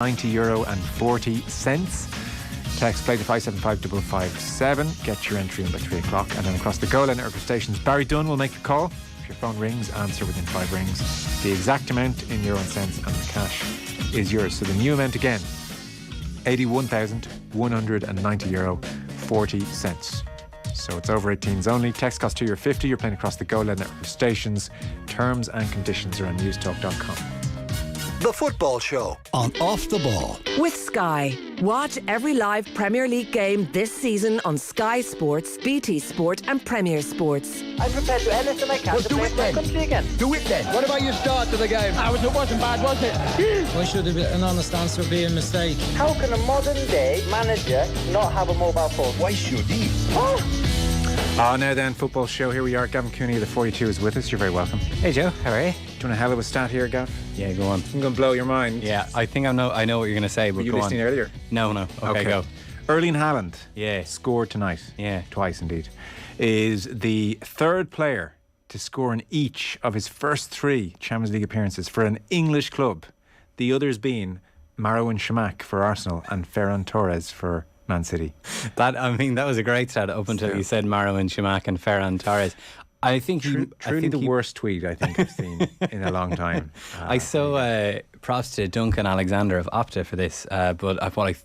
€90.40. Text play to 575-557. Get your entry in by 3 o'clock. And then across the goal line at stations, Barry Dunn will make the call. If your phone rings, answer within 5 rings. The exact amount in euro and cents, and the cash is yours. So the new amount again, €81,190.40. So it's over 18s only. Text cost €2.50. You're playing across the goal line at stations. Terms and conditions are on newstalk.com. The Football Show on Off the Ball. With Sky. Watch every live Premier League game this season on Sky Sports, BT Sport and Premier Sports. I'm prepared to do anything I can to play for my country again. Do it then. What about your start to the game? It wasn't bad, was it? Why should an honest answer be a mistake? How can a modern day manager not have a mobile phone? Why should he? Now then, Football Show. Here we are. Gavin Cooney, the 42, is with us. You're very welcome. Hey Joe, how are you? Do you want a hell of a stat here, Gav? Yeah, go on. I'm going to blow your mind. Yeah, I think I know what you're going to say, but Were you go listening on. earlier? No. Okay, go. Erling Haaland, Yeah. scored tonight. Yeah. Twice indeed. Is the third player to score in each of his first 3 Champions League appearances for an English club. The others being Marouane Chamakh for Arsenal and Ferran Torres for Man City. That was a great stat up until you said Marouane Chamakh and Ferran Torres. I think Truly the worst tweet I think I've seen in a long time. I saw props to Duncan Alexander of Opta for this, but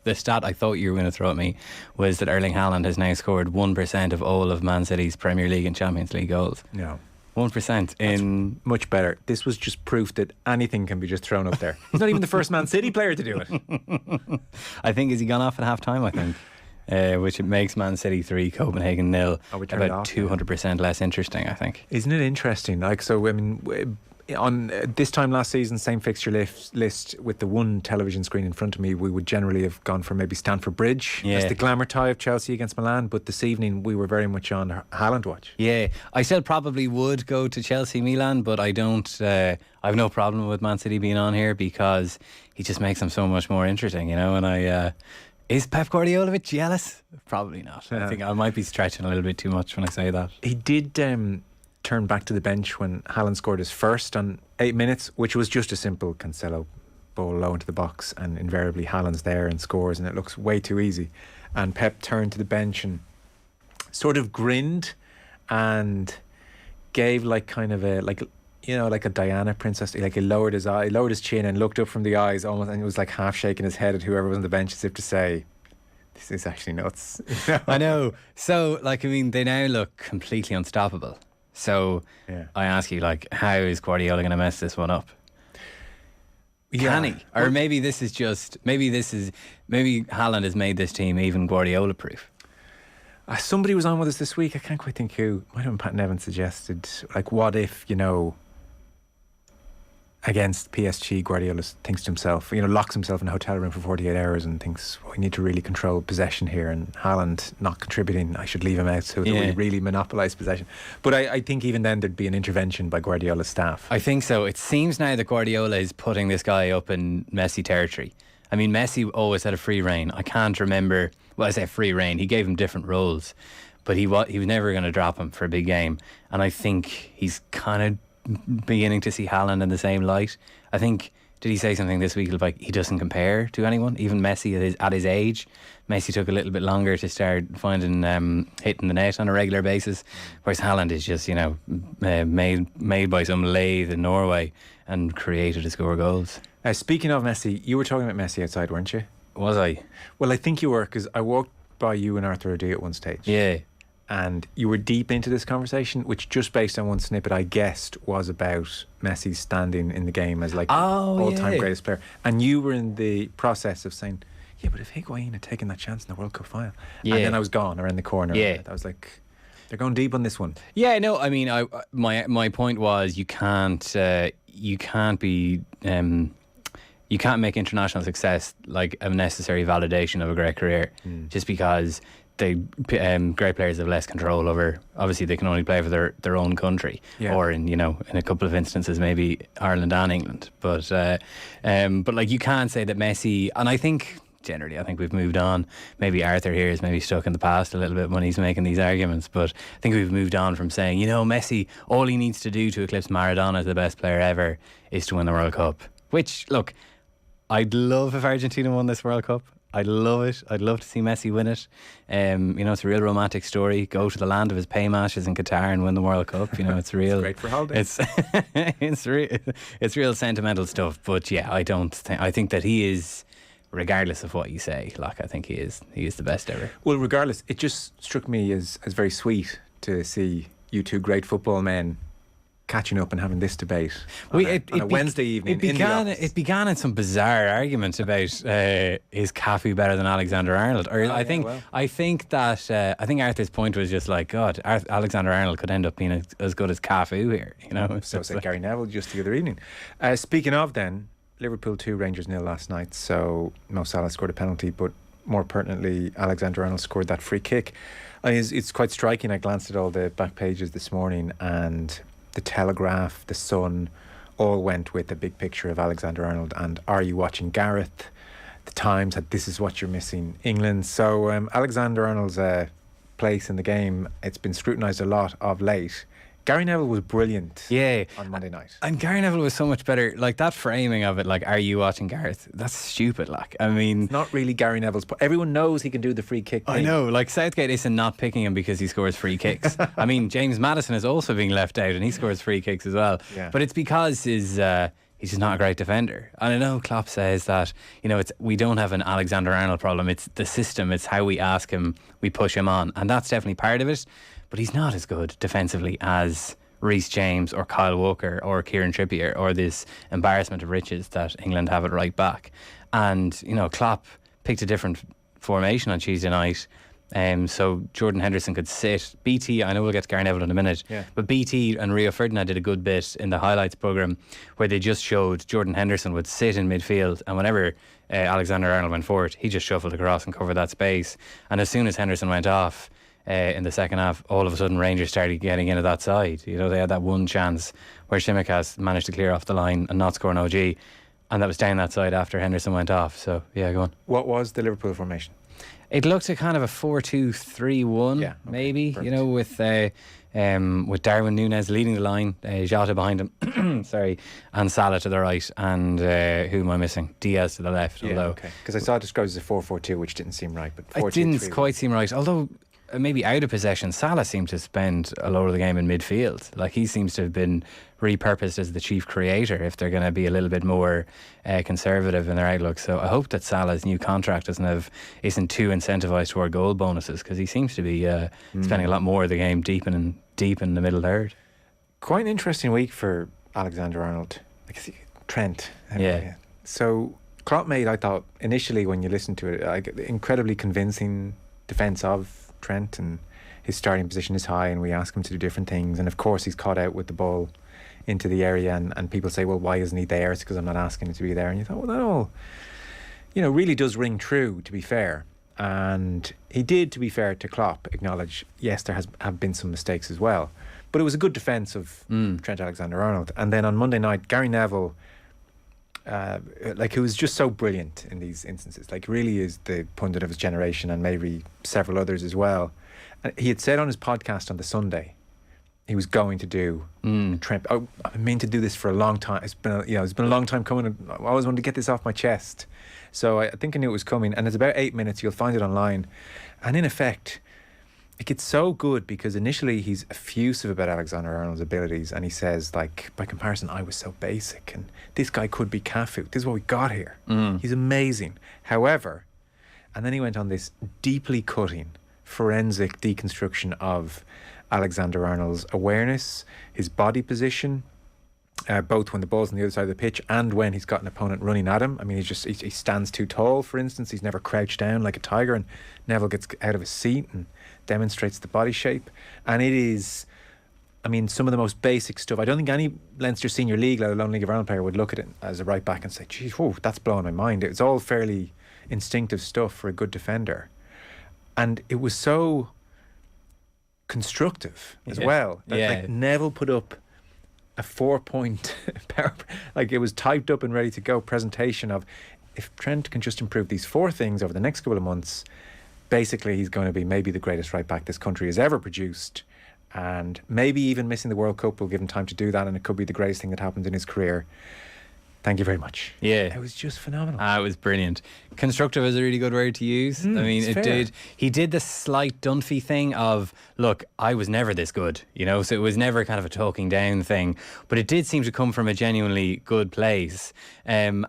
the stat I thought you were going to throw at me was that Erling Haaland has now scored 1% of all of Man City's Premier League and Champions League goals. No. 1% in... Much better. This was just proof that anything can be just thrown up there. He's not even the first Man City player to do it. I think, has he gone off at half time, I think? Which it makes Man City 3, Copenhagen 0, about 200% less interesting, I think. Isn't it interesting? On this time last season, same fixture list with the one television screen in front of me, we would generally have gone for maybe Stamford Bridge as the glamour tie of Chelsea against Milan, but this evening we were very much on Haaland watch. Yeah, I still probably would go to Chelsea-Milan, but I don't. I have no problem with Man City being on here because he just makes them so much more interesting, and is Pep Guardiola a bit jealous? Probably not. I think I might be stretching a little bit too much when I say that. He did turn back to the bench when Haaland scored his first on 8 minutes, which was just a simple Cancelo ball low into the box, and invariably Haaland's there and scores, and it looks way too easy. And Pep turned to the bench and sort of grinned and gave like a Diana princess, like he lowered his chin and looked up from the eyes almost, and he was like half shaking his head at whoever was on the bench as if to say, this is actually nuts. I know. So they now look completely unstoppable. So I ask you, how is Guardiola going to mess this one up? Can he? Or maybe Haaland has made this team even Guardiola proof. Somebody was on with us this week, I can't quite think who, might have been Pat Nevin, suggested, what if, against PSG, Guardiola thinks to himself, locks himself in a hotel room for 48 hours and thinks, we need to really control possession here, and Haaland not contributing, I should leave him out so that we really monopolise possession. But I think even then there'd be an intervention by Guardiola's staff. I think so. It seems now that Guardiola is putting this guy up in Messi territory. I mean, Messi always had a free reign. I can't remember, I say free reign, he gave him different roles, but he was never going to drop him for a big game. And I think he's kind of beginning to see Haaland in the same light. I think, did he say something this week like he doesn't compare to anyone, even Messi at his age? Messi took a little bit longer to start finding hitting the net on a regular basis, whereas Haaland is just made by some lathe in Norway and created to score goals. Speaking of Messi, you were talking about Messi outside, weren't you? Was I? Well, I think you were, because I walked by you and Arthur O'Dea at one stage. Yeah. And you were deep into this conversation, which just based on one snippet I guessed was about Messi's standing in the game as all-time greatest player. And you were in the process of saying, yeah, but if Higuain had taken that chance in the World Cup final, and then I was gone around the corner. Yeah. I was like, they're going deep on this one. Yeah, no, I mean, my point was you can't make international success like a necessary validation of a great career just because great players have less control over. Obviously, they can only play for their own country, or in a couple of instances maybe Ireland and England. But you can't say that Messi. And I think generally, I think we've moved on. Maybe Arthur here is maybe stuck in the past a little bit when he's making these arguments. But I think we've moved on from saying, Messi, all he needs to do to eclipse Maradona as the best player ever is to win the World Cup. Which, look, I'd love if Argentina won this World Cup. I'd love it. I'd love to see Messi win it. It's a real romantic story. Go to the land of his paymashes in Qatar and win the World Cup. It's real. It's great for holidays. It's real sentimental stuff. But yeah, I think that he is, regardless of what you say, I think he is the best ever. Well, regardless, it just struck me as very sweet to see you two great football men catching up and having this debate on a Wednesday evening in the office. It began in some bizarre argument about is Cafu better than Alexander-Arnold? Or I think Arthur's point was just like, God, Alexander-Arnold could end up being as good as Cafu here. So said Gary Neville just the other evening. Speaking of then, Liverpool 2, Rangers 0 last night. So Mo Salah scored a penalty, but more pertinently, Alexander-Arnold scored that free kick. It's quite striking. I glanced at all the back pages this morning, and the Telegraph, the Sun, all went with a big picture of Alexander-Arnold and Are You Watching Gareth? The Times had This Is What You're Missing England. So Alexander-Arnold's place in the game, it's been scrutinised a lot of late. Gary Neville was brilliant on Monday night. And Gary Neville was so much better. That framing of it, Are You Watching Gareth? That's stupid. It's not really Gary Neville's. Everyone knows he can do the free kick thing. I know. Southgate isn't not picking him because he scores free kicks. James Maddison is also being left out and he scores free kicks as well. Yeah. But it's because he's just not a great defender. And I know Klopp says that, we don't have an Alexander-Arnold problem. It's the system. It's how we ask him, we push him on. And that's definitely part of it. But he's not as good defensively as Reece James or Kyle Walker or Kieran Trippier or this embarrassment of riches that England have at right back. And, Klopp picked a different formation on Tuesday night. So Jordan Henderson could sit. BT, I know we'll get to Gary Neville in a minute, but BT and Rio Ferdinand did a good bit in the highlights programme where they just showed Jordan Henderson would sit in midfield, and whenever Alexander-Arnold went forward, he just shuffled across and covered that space. And as soon as Henderson went off, in the second half, all of a sudden Rangers started getting into that side. They had that one chance where Tsimikas managed to clear off the line and not score an OG, and that was down that side after Henderson went off. So yeah, go on. What was the Liverpool formation? It looked a kind of a 4-2-3-1, maybe. Perfect. With Darwin Nunez leading the line, Jota behind him, and Salah to the right, and who am I missing? Diaz to the left. Because I saw it described as a 4-4-2, which didn't seem right, but 4-2-3-1. It didn't quite seem right, although maybe out of possession, Salah seemed to spend a lot of the game in midfield. He seems to have been repurposed as the chief creator if they're going to be a little bit more conservative in their outlook. So I hope that Salah's new contract isn't too incentivised toward goal bonuses, because he seems to be spending a lot more of the game deep in the middle third. Quite an interesting week for Alexander-Arnold. Trent. Yeah. So Klopp made, I thought, initially when you listen to it, incredibly convincing defence of Trent, and his starting position is high and we ask him to do different things, and of course he's caught out with the ball into the area, and people say, well, why isn't he there? It's because I'm not asking him to be there. And you thought, well, that all really does ring true, to be fair. And he did, to be fair to Klopp, acknowledge, yes, there have been some mistakes as well, but it was a good defence of Trent Alexander-Arnold. And then on Monday night, Gary Neville, who was just so brilliant in these instances, really is the pundit of his generation, and maybe several others as well. And he had said on his podcast on the Sunday he was going to do Trent. I mean to do this for a long time. It's been a long time coming, and I always wanted to get this off my chest. So I think I knew it was coming, and it's about 8 minutes. You'll find it online, and in effect, it gets so good because initially he's effusive about Alexander-Arnold's abilities, and he says, by comparison, I was so basic, and this guy could be Cafu. This is what we got here. He's amazing. However, and then he went on this deeply cutting, forensic deconstruction of Alexander-Arnold's awareness, his body position, both when the ball's on the other side of the pitch and when he's got an opponent running at him. I mean, he stands too tall, for instance. He's never crouched down like a tiger, and Neville gets out of his seat and demonstrates the body shape. And it is, some of the most basic stuff. I don't think any Leinster Senior League, let alone League of Ireland player, would look at it as a right back and say, geez, whoa, that's blowing my mind. It's all fairly instinctive stuff for a good defender. And it was so constructive as well. Neville put up a 4-point power, it was typed up and ready to go presentation of, if Trent can just improve these 4 things over the next couple of months, basically he's going to be maybe the greatest right back this country has ever produced, and maybe even missing the World Cup will give him time to do that, and it could be the greatest thing that happened in his career. Thank you very much. Yeah. It was just phenomenal. It was brilliant. Constructive is a really good word to use. I mean, it's fair. He did the slight Dunphy thing of, look, I was never this good, you know, so it was never kind of a talking down thing. But it did seem to come from a genuinely good place. And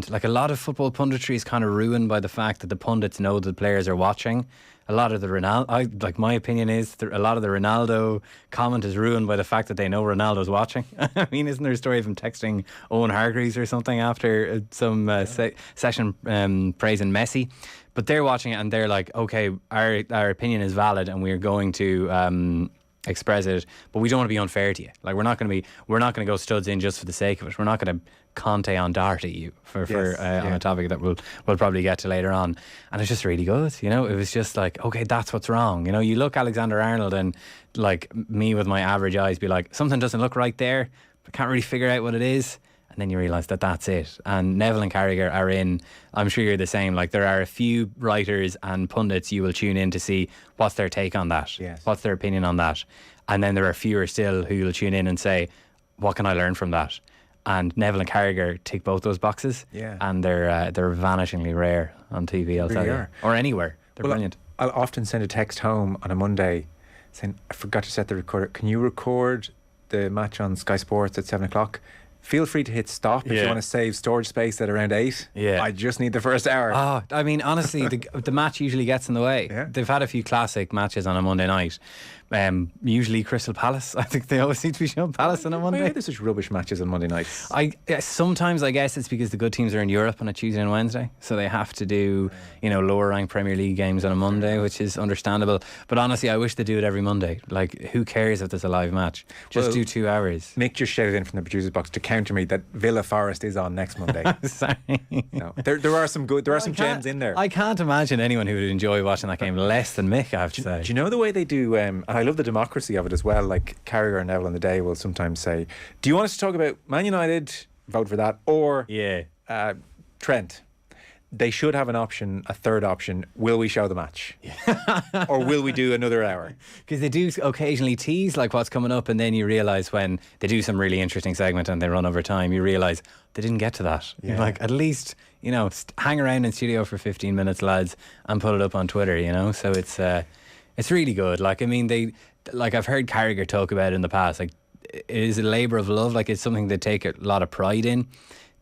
like a lot of football punditry is kind of ruined by the fact that the pundits know that the players are watching. A lot of the Ronaldo, my opinion is a lot of the Ronaldo comment is ruined by the fact that they know Ronaldo's watching. I mean, isn't there a story of him texting Owen Hargreaves or something after some session praising Messi? But they're watching it and they're like, okay, our opinion is valid and we're going to express it, but we don't want to be unfair to you. Like we're not going to go studs in just for the sake of it. We're not going to Conte on Doherty you on a topic that we'll probably get to later on. And it's just really good, you know. It was just like, okay, that's what's wrong, you know. You look Alexander-Arnold and like me with my average eyes be like, something doesn't look right there, but can't really figure out what it is. And then you realise that that's it. And Neville and Carragher are in, I'm sure you're the same, like there are a few writers and pundits you will tune in to see what's their take on that, what's their opinion on that. And then there are fewer still who will tune in and say, what can I learn from that? And Neville and Carragher tick both those boxes. Yeah. And they're vanishingly rare on TV, I'll tell you. Or anywhere. They're brilliant. I'll often send a text home on a Monday saying, I forgot to set the recorder. Can you record the match on Sky Sports at 7 o'clock? Feel free to hit stop if you want to save storage space at around 8. Yeah. I just need the first hour. Oh, I mean, honestly, the match usually gets in the way. Yeah. They've had a few classic matches on a Monday night. Usually Crystal Palace. I think they always seem to be showing Palace on a Monday. Why are there such rubbish matches on Monday nights? Sometimes I guess it's because the good teams are in Europe on a Tuesday and Wednesday, so they have to do, you know, lower ranked Premier League games on a Monday, which is understandable. But honestly, I wish they do it every Monday. Like, who cares if there's a live match? Just do 2 hours. Mick just shouted in from the producer's box to counter me that Villa Forest is on next Monday. Sorry. No, there are some gems in there. I can't imagine anyone who would enjoy watching that game less than Mick, I have to say. Do you know the way they do, and I love the democracy of it as well, like Carragher and Neville on the day will sometimes say, do you want us to talk about Man United, vote for that, or Trent? They should have an option, a third option. Will we show the match? Or will we do another hour? Because they do occasionally tease like what's coming up, and then you realise when they do some really interesting segment and they run over time, you realise they didn't get to that. You're like, at least, you know, hang around in studio for 15 minutes, lads, and put it up on Twitter, you know. So it's really good. Like, I mean, I've heard Carragher talk about it in the past. Like, it is a labour of love. Like, it's something they take a lot of pride in.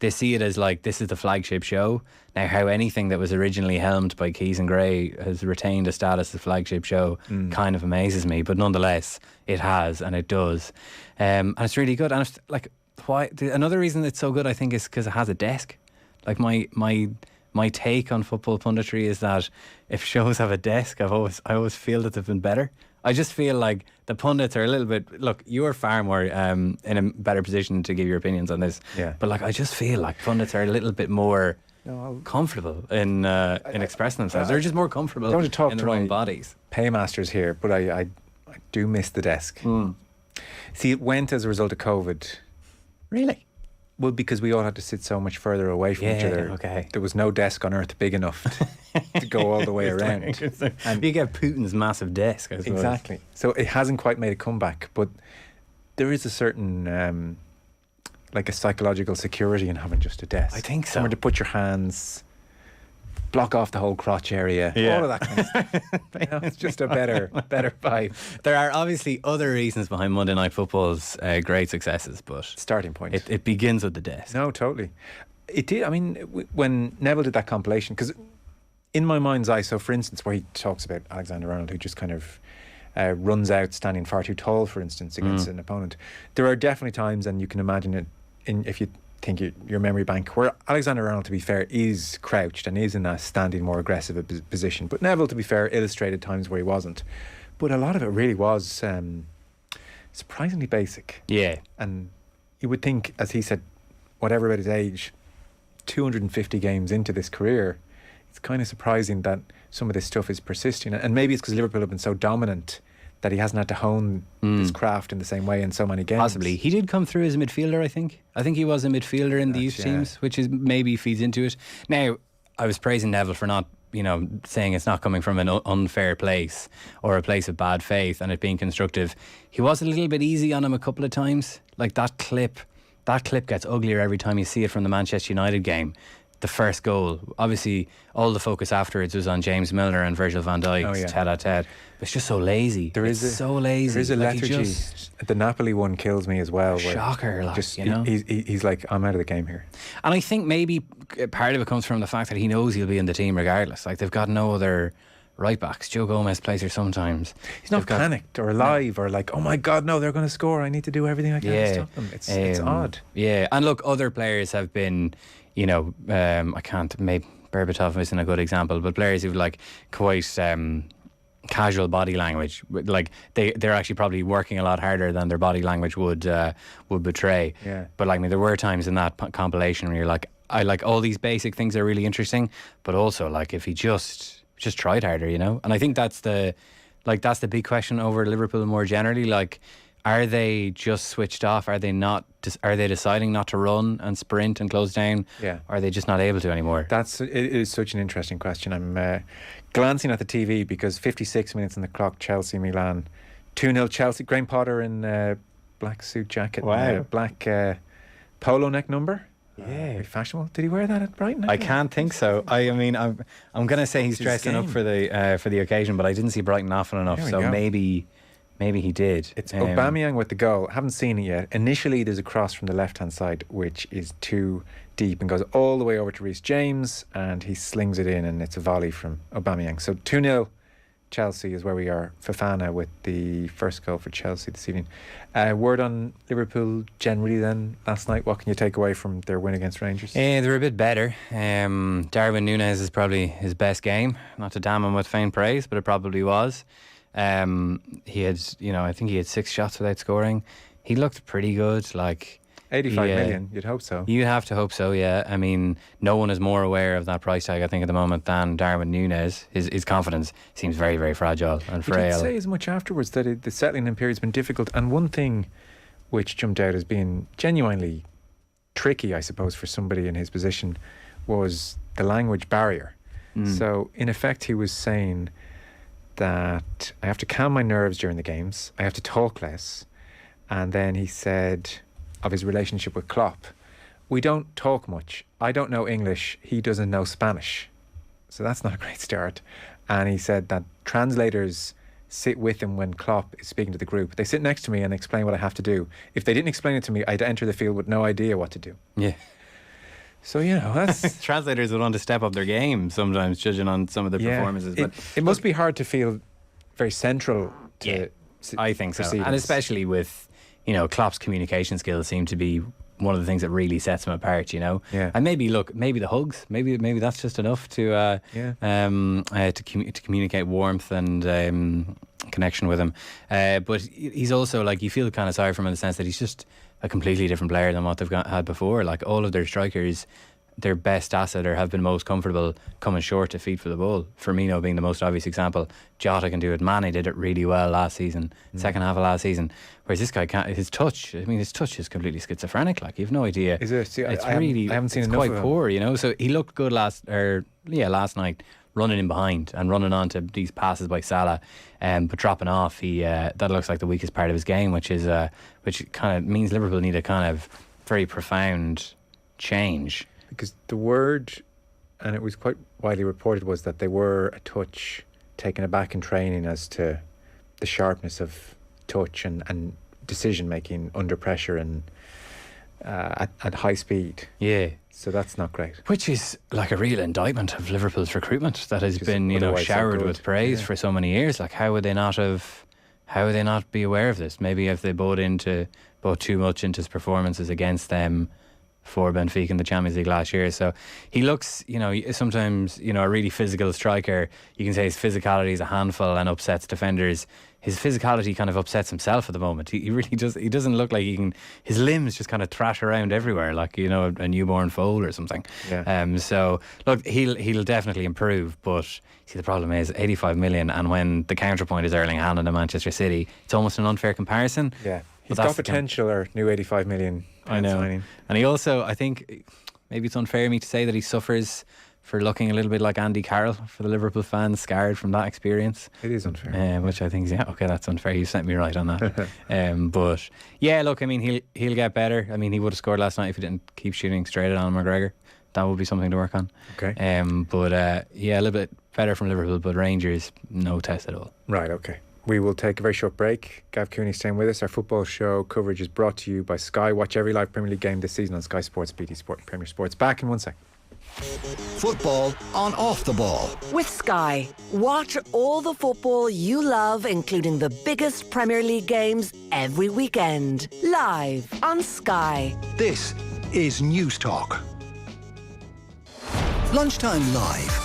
They see it as like, this is the flagship show. Now, how anything that was originally helmed by Keys and Gray has retained a status as flagship show kind of amazes me. But nonetheless, it has, and it does. And it's really good. And it's like, another reason it's so good, I think, is because it has a desk. Like, my take on football punditry is that if shows have a desk, I always feel that they've been better. I just feel like the pundits are a little bit. Look, you are far more in a better position to give your opinions on this. Yeah. But like, I just feel like pundits are a little bit more comfortable in expressing themselves. They're just more comfortable in their own bodies. Paymasters here, but I do miss the desk. See, it went as a result of COVID. Really? Well, because we all had to sit so much further away from each other. Okay. There was no desk on earth big enough to go all the way around. And you get Putin's massive desk, I suppose. Exactly. So it hasn't quite made a comeback, but there is a certain, like a psychological security in having just a desk. I think so. Somewhere to put your hands, block off the whole crotch area, all of that kind of stuff. You know, it's just a better vibe. There are obviously other reasons behind Monday Night Football's great successes, but starting point. It begins with the desk. No, totally. It did. I mean, when Neville did that compilation, because in my mind's eye, so for instance, where he talks about Alexander-Arnold, who just kind of runs out standing far too tall, for instance, against an opponent, there are definitely times, and you can imagine it if you think your memory bank, where Alexander-Arnold, to be fair, is crouched and is in a standing, more aggressive position. But Neville, to be fair, illustrated times where he wasn't. But a lot of it really was surprisingly basic. Yeah. And you would think, as he said, whatever about his age, 250 games into this career, it's kind of surprising that some of this stuff is persisting. And maybe it's because Liverpool have been so dominant that he hasn't had to hone his craft in the same way in so many games. Possibly. He did come through as a midfielder, I think. I think he was a midfielder in the youth teams, which is maybe feeds into it. Now, I was praising Neville for not, saying it's not coming from an unfair place or a place of bad faith and it being constructive. He was a little bit easy on him a couple of times. Like that clip that clip gets uglier every time you see it from the Manchester United game. The first goal, obviously, all the focus afterwards was on James Milner and Virgil van Dijk's tête-à-tête. It's just so lazy. So lazy. There is a Like, lethargy. The Napoli one kills me as well. Shocker, like, just, you know. He's like, I'm out of the game here. And I think maybe part of it comes from the fact that he knows he'll be in the team regardless. Like, they've got no other right backs. Joe Gomez plays here sometimes. He's not panicked or alive or like, oh my God, no, they're going to score. I need to do everything I can to stop them. It's odd. Yeah, and look, other players have been, you know, I can't, maybe Berbatov isn't a good example, but players who've like quite casual body language, like they're actually probably working a lot harder than their body language would betray. Yeah. But like, I mean, there were times in that compilation where you're like, I like all these basic things are really interesting, but also like if he just tried harder, you know. And I think that's the big question over Liverpool more generally. Like, are they just switched off? Are they not? Are they deciding not to run and sprint and close down? Yeah. Or are they just not able to anymore? It is such an interesting question. I'm glancing at the TV because 56 minutes on the clock. Chelsea Milan 2-0 Chelsea. Graham Potter in black suit jacket. Wow. Black polo neck number. Yeah. Very fashionable. Did he wear that at Brighton? I can't think so. I mean, I'm going to say he's his dressing up game. for the occasion, but I didn't see Brighton often enough. There we So go. maybe he did. It's Aubameyang with the goal. Haven't seen it yet. Initially, there's a cross from the left-hand side, which is too deep and goes all the way over to Reece James, and he slings it in, and it's a volley from Aubameyang. So 2-0 Chelsea is where we are. Fofana with the first goal for Chelsea this evening. Word on Liverpool generally then last night. What can you take away from their win against Rangers? They're a bit better. Darwin Nunez is probably his best game. Not to damn him with faint praise, but it probably was. He had, I think he had 6 shots without scoring. He looked pretty good. Like 85 million, you'd hope so. You have to hope so, yeah. I mean, no one is more aware of that price tag, I think, at the moment than Darwin Nunez. His confidence seems very, very fragile and He frail. did say as much afterwards that the settling in period's been difficult, and one thing which jumped out as being genuinely tricky, I suppose, for somebody in his position was the language barrier. So in effect he was saying that I have to calm my nerves during the games, I have to talk less, and then he said of his relationship with Klopp, we don't talk much, I don't know English, he doesn't know Spanish. So that's not a great start. And he said that translators sit with him when Klopp is speaking to the group. They sit next to me and explain what I have to do. If they didn't explain it to me, I'd enter the field with no idea what to do. Yeah. So, that's... Translators would want to step up their game sometimes, judging on some of the performances. But it must be hard to feel very central to... I think so. proceedings. And especially with, Klopp's communication skills seem to be one of the things that really sets him apart, Yeah. And maybe the hugs, maybe that's just enough to communicate warmth and connection with him. But he's also, like, you feel kind of sorry for him in the sense that he's just a completely different player than what they've had before. Like, all of their strikers, their best asset or have been most comfortable coming short to feet for the ball. Firmino being the most obvious example. Jota can do it. Mane did it really well last season, second half of last season. Whereas this guy can't. His touch is completely schizophrenic. Like, you have no idea. Is it? See, It's I haven't seen it's enough quite of him. poor, So he looked good last night, running in behind and running onto these passes by Salah, but dropping off. That looks like the weakest part of his game, which kind of means Liverpool need a kind of very profound change. Because the word, and it was quite widely reported, was that they were a touch taken aback in training as to the sharpness of touch and decision making under pressure and at high speed. Yeah. So that's not great. Which is like a real indictment of Liverpool's recruitment that has been, otherwise so showered good. with praise for so many years. Like, how would they not be aware of this? Maybe if they bought too much into his performances against them for Benfica in the Champions League last year. So he looks, sometimes, a really physical striker. You can say his physicality is a handful and upsets defenders. His physicality kind of upsets himself at the moment. He really does. He doesn't look like he can. His limbs just kind of thrash around everywhere, like a newborn foal or something. Yeah. So look, he'll definitely improve. But see, the problem is 85 million, and when the counterpoint is Erling Haaland at Manchester City, it's almost an unfair comparison. Yeah. He's But got that's the potential, or new 85 million. I know. Signing. And he also, I think, maybe it's unfair of me to say that he suffers for looking a little bit like Andy Carroll for the Liverpool fans, scarred from that experience. It is unfair. Which I think is, okay, that's unfair. You set me right on that. But yeah, look, I mean, he'll get better. I mean, he would have scored last night if he didn't keep shooting straight at Alan McGregor. That would be something to work on. Okay. But yeah, a little bit better from Liverpool, but Rangers, no test at all. Right, okay. We will take a very short break. Gav Cooney staying with us. Our football show coverage is brought to you by Sky. Watch every live Premier League game this season on Sky Sports, BT Sport and Premier Sports. Back in 1 sec. Football on Off the Ball. With Sky, watch all the football you love, including the biggest Premier League games every weekend. Live on Sky. This is News Talk. Lunchtime Live.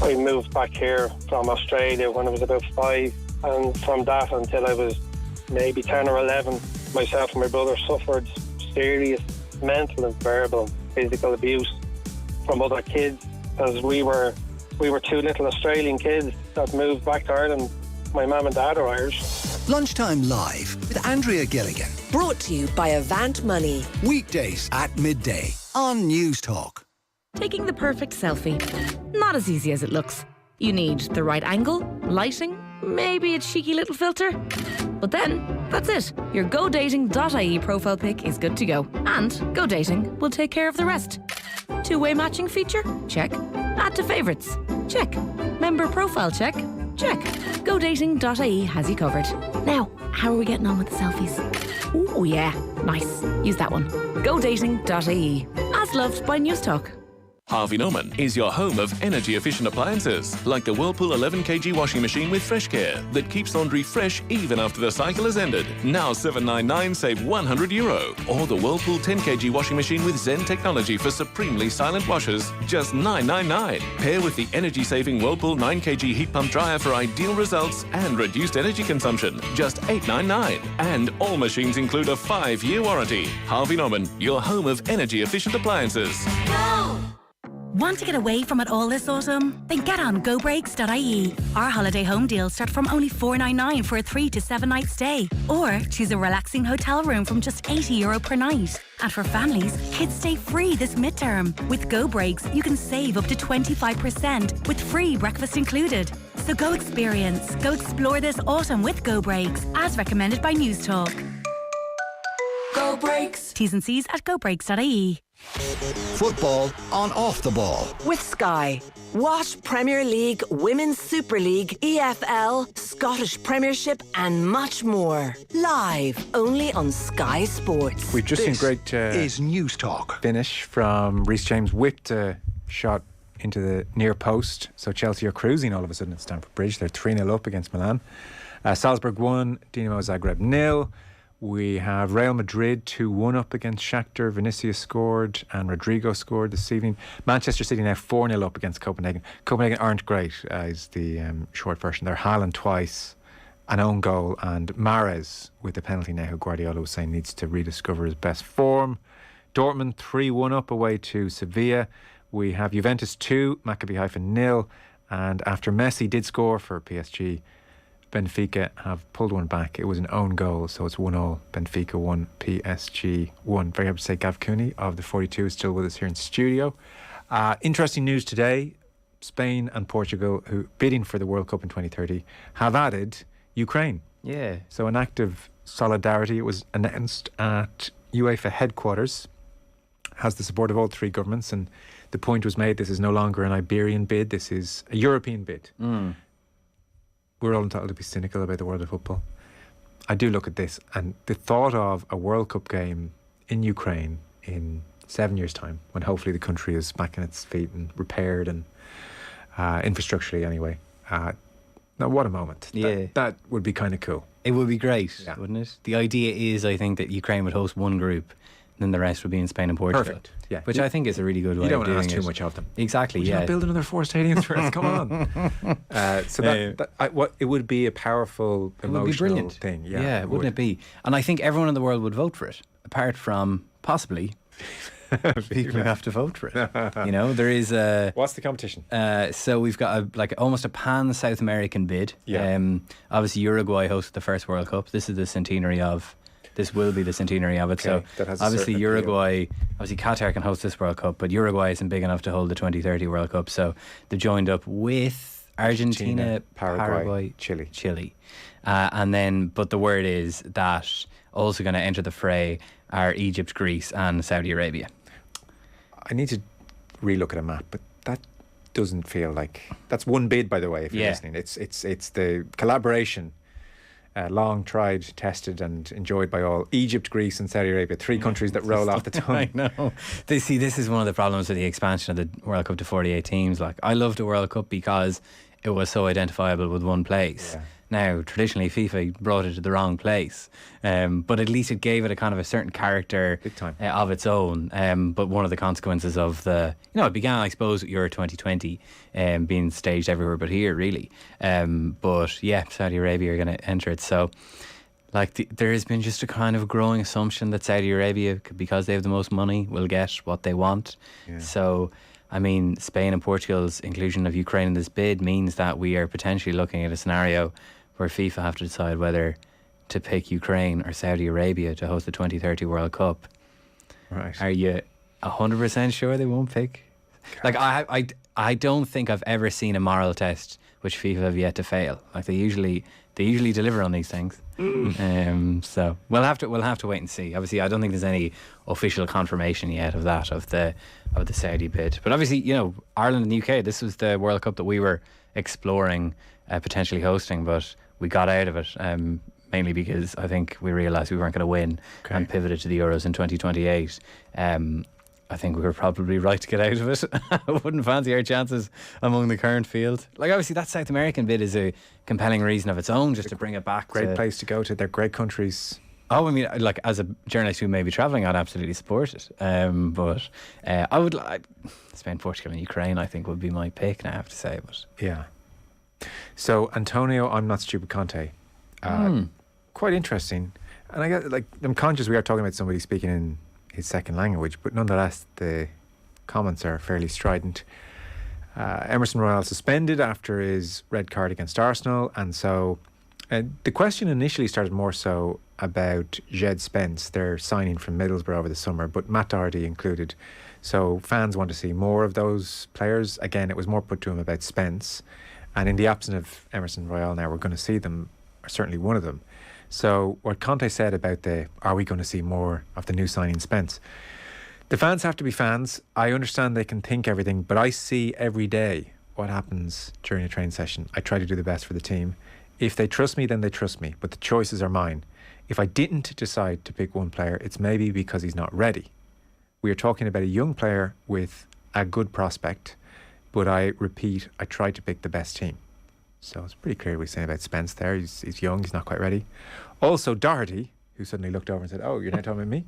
I moved back here from Australia when I was about 5, and from that until I was maybe 10 or 11, myself and my brother suffered serious mental and verbal physical abuse from other kids, as we were two little Australian kids that moved back to Ireland. My mum and dad are Irish. Lunchtime Live with Andrea Gilligan. Brought to you by Avant Money. Weekdays at midday on News Talk. Taking the perfect selfie. Not as easy as it looks. You need the right angle, lighting, maybe a cheeky little filter. But then, that's it. Your GoDating.ie profile pic is good to go. And GoDating will take care of the rest. Two-way matching feature? Check. Add to favourites? Check. Member profile check? Check. GoDating.ie has you covered. Now, how are we getting on with the selfies? Oh yeah, nice. Use that one. GoDating.ie. As loved by News Talk. Harvey Norman is your home of energy-efficient appliances, like the Whirlpool 11kg washing machine with Fresh Care that keeps laundry fresh even after the cycle has ended. Now $799 save €100. Or the Whirlpool 10kg washing machine with Zen technology for supremely silent washers, just $999. Pair with the energy-saving Whirlpool 9kg heat pump dryer for ideal results and reduced energy consumption, just $899. And all machines include a 5-year warranty. Harvey Norman, your home of energy-efficient appliances. Want to get away from it all this autumn? Then get on gobreaks.ie. Our holiday home deals start from only $499 for a 3 to 7 night stay. Or choose a relaxing hotel room from just €80 per night. And for families, kids stay free this midterm. With Go Breaks, you can save up to 25% with free breakfast included. So go explore this autumn with Go Breaks, as recommended by News Talk. Go Breaks. T's and C's at gobreaks.ie. Football on Off the Ball. With Sky. Watch Premier League, Women's Super League, EFL, Scottish Premiership and much more. Live only on Sky Sports. We've just seen great is News Talk. finish from Reece James. Whipped a shot into the near post. So Chelsea are cruising all of a sudden at Stamford Bridge. They're 3-0 up against Milan. Salzburg 1, Dinamo Zagreb 0. We have Real Madrid 2-1 up against Shakhtar. Vinicius scored and Rodrigo scored this evening. Manchester City now 4-0 up against Copenhagen. Copenhagen aren't great, is the short version. They're Haaland twice, an own goal, and Mahrez with the penalty now, who Guardiola was saying needs to rediscover his best form. Dortmund 3-1 up away to Sevilla. We have Juventus 2, Maccabi Haifa 0. And after Messi did score for PSG, Benfica have pulled one back. It was an own goal, so it's 1-0. Benfica 1, PSG 1. Very happy to say Gav Cooney of the 42 is still with us here in studio. Interesting news today. Spain and Portugal, who bidding for the World Cup in 2030, have added Ukraine. Yeah. So an act of solidarity. It was announced at UEFA headquarters. Has the support of all three governments, and the point was made, this is no longer an Iberian bid, this is a European bid. We're all entitled to be cynical about the world of football. I do look at this, and the thought of a World Cup game in Ukraine in 7 years' time, when hopefully the country is back on its feet and repaired and infrastructurally anyway. Now, what a moment. Yeah. That would be kind of cool. It would be great, Yeah. wouldn't it? The idea is, I think, that Ukraine would host one group, and then the rest would be in Spain and Portugal. Perfect. Yeah. Which I think is a really good way You don't of want to doing ask too it. much of them. Exactly, Would you yeah. not build another 4 stadiums for us? Come on. So it would be a powerful, It emotional would be brilliant thing. Yeah, it wouldn't it be? And I think everyone in the world would vote for it, apart from possibly people who have to vote for it. You know, there is a... What's the competition? So we've got almost a pan-South American bid. Yeah. Obviously, Uruguay hosted the first World Cup. This is the centenary of this will be the centenary of it. Okay, So that has a obviously certain appeal. Uruguay, obviously Qatar can host this World Cup, but Uruguay isn't big enough to hold the 2030 World Cup. So they've joined up with Argentina, Paraguay, Chile. And then, but the word is that also going to enter the fray are Egypt, Greece and Saudi Arabia. I need to relook at a map, but that doesn't feel like... That's one bid, by the way, if you're listening. It's the collaboration, long tried, tested and enjoyed by all. Egypt, Greece and Saudi Arabia, 3 countries that roll off the tongue. I know. This is one of the problems with the expansion of the World Cup to 48 teams. Like, I love the World Cup because it was so identifiable with one place. Yeah. Now, traditionally, FIFA brought it to the wrong place, but at least it gave it a kind of a certain character Big time. of its own. But one of the consequences of it began, I suppose, with Euro 2020 being staged everywhere but here, really. But yeah, Saudi Arabia are going to enter it. So, there has been just a kind of growing assumption that Saudi Arabia, because they have the most money, will get what they want. Yeah. So, I mean, Spain and Portugal's inclusion of Ukraine in this bid means that we are potentially looking at a scenario where FIFA have to decide whether to pick Ukraine or Saudi Arabia to host the 2030 World Cup. Right. Are you 100% sure they won't pick? Like, I don't think I've ever seen a moral test which FIFA have yet to fail. Like, they usually deliver on these things. So we'll have to wait and see. Obviously, I don't think there's any official confirmation yet of the Saudi bid. But obviously, Ireland and the UK, this was the World Cup that we were exploring potentially hosting, but we got out of it mainly because I think we realised we weren't going to win and pivoted to the Euros in 2028. I think we were probably right to get out of it. I wouldn't fancy our chances among the current field. Like, obviously, that South American bid is a compelling reason of its own, just to bring it back. Great place to go to. They're great countries. Oh, I mean, like, as a journalist who may be travelling, I'd absolutely support it. But I would like Spain, Portugal and Ukraine, I think, would be my pick now, I have to say. But Yeah. So, Antonio, I'm not stupid Conte. Quite interesting. And I get, I'm conscious we are talking about somebody speaking in his second language, but nonetheless, the comments are fairly strident. Emerson Royal suspended after his red card against Arsenal, and so the question initially started more so about Jed Spence, their signing from Middlesbrough over the summer, but Matt Doherty included. So fans want to see more of those players. Again, it was more put to him about Spence, and in the absence of Emerson Royal now, we're going to see them, or certainly one of them. So what Conte said about are we going to see more of the new signing Spence? The fans have to be fans. I understand they can think everything, but I see every day what happens during a training session. I try to do the best for the team. If they trust me, then they trust me, but the choices are mine. If I didn't decide to pick one player, it's maybe because he's not ready. We are talking about a young player with a good prospect, but I repeat, I try to pick the best team. So it's pretty clear what we're saying about Spence there. He's young, he's not quite ready. Also, Doherty, who suddenly looked over and said, "Oh, you're now talking about me?"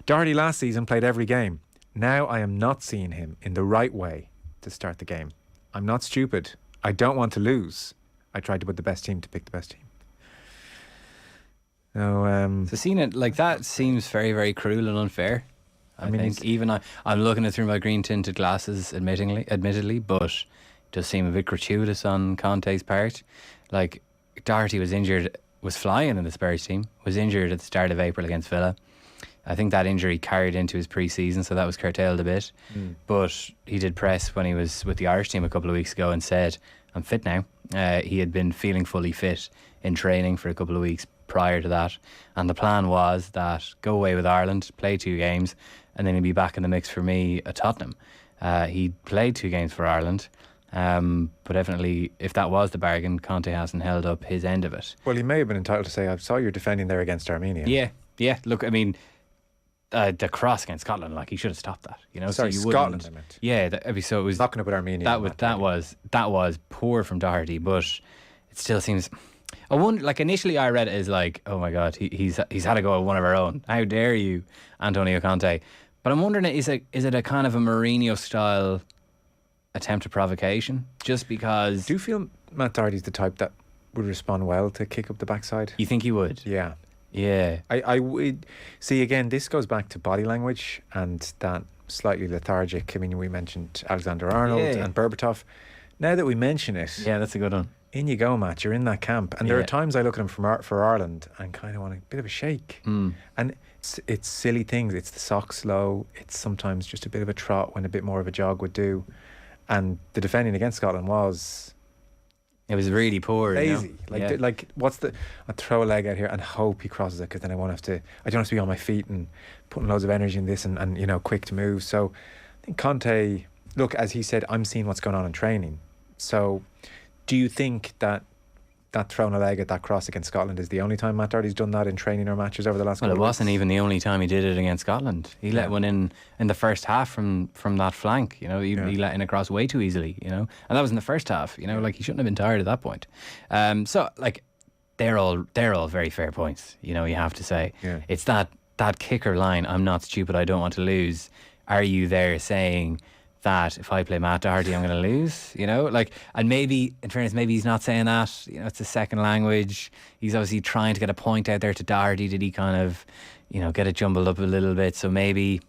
Doherty last season played every game. Now I am not seeing him in the right way to start the game. I'm not stupid. I don't want to lose. I tried to put the best team to pick the best team. So seeing it like that seems very, very cruel and unfair. I think even I'm looking at it through my green tinted glasses, admittedly, but it does seem a bit gratuitous on Conte's part. Like, Doherty was flying in the Spurs team, was injured at the start of April against Villa. I think that injury carried into his pre-season, so that was curtailed a bit. But he did press when he was with the Irish team a couple of weeks ago and said, "I'm fit now." He had been feeling fully fit in training for a couple of weeks prior to that, and the plan was that go away with Ireland, play 2 games, and then he'd be back in the mix for me at Tottenham. He played 2 games for Ireland, but evidently, if that was the bargain, Conte hasn't held up his end of it. Well, he may have been entitled to say, "I saw you're defending there against Armenia." Yeah. Look, I mean, the cross against Scotland, like, he should have stopped that. Sorry, so Scotland, I meant. Yeah, so it was not going to put Armenia. That was poor from Doherty, but it still seems. I wonder, like, initially I read it as like, oh my God, he's had a go at one of our own. How dare you, Antonio Conte? But I'm wondering, is it a kind of a Mourinho style attempt at provocation? Just because. Do you feel Matt Doherty's the type that would respond well to kick up the backside? You think he would? Yeah. Yeah. I would see, again, this goes back to body language and that slightly lethargic. I mean, we mentioned Alexander-Arnold and Berbatov. Now that we mention it, yeah, that's a good one. in you go, Matt. You're in that camp. And there are times I look at him for Ireland and kind of want a bit of a shake. And it's silly things. It's the socks low. It's sometimes just a bit of a trot when a bit more of a jog would do. And the defending against Scotland was... It was really poor. Lazy. Like what's the... I throw a leg out here and hope he crosses it, because then I don't have to be on my feet and putting loads of energy in this and you know, quick to move. So I think Conte... Look, as he said, I'm seeing what's going on in training. So do you think that throwing a leg at that cross against Scotland is the only time Matt Doherty's done that in training or matches over the last couple of weeks? Well, it wasn't even the only time he did it against Scotland. He let one in the first half from that flank. You know, he let in a cross way too easily. You know, and that was in the first half. You know, like he shouldn't have been tired at that point. So like they're all very fair points. You know, you have to say it's that kicker line. I'm not stupid. I don't want to lose. Are you there saying that if I play Matt Doherty, I'm going to lose, you know, like, and maybe, in fairness, maybe he's not saying that, you know, it's a second language. He's obviously trying to get a point out there to Doherty. Did he kind of, you know, get it jumbled up a little bit? So maybe,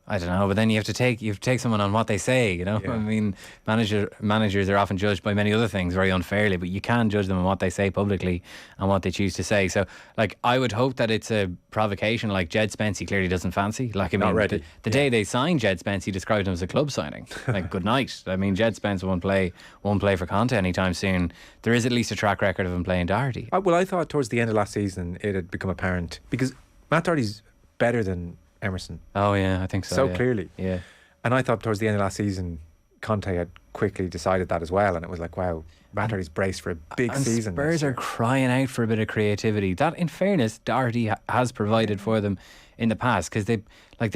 I don't know, but then you have to take someone on what they say, you know. I mean, managers are often judged by many other things very unfairly, but you can judge them on what they say publicly and what they choose to say. So, like, I would hope that it's a provocation like Jed Spence he clearly doesn't fancy. Like, I mean, the day they signed Jed Spence, he described him as a club signing. Like, good night. I mean, Jed Spence won't play for Conte anytime soon. There is at least a track record of him playing Doherty. Well, I thought towards the end of last season it had become apparent, because Matt Doherty's better than Emerson. Oh yeah, I think so. So clearly. Yeah. And I thought towards the end of last season Conte had quickly decided that as well, and it was like, wow, Matt Doherty's braced for a big season. Spurs are crying out for a bit of creativity. That, in fairness, Doherty has provided for them in the past, because they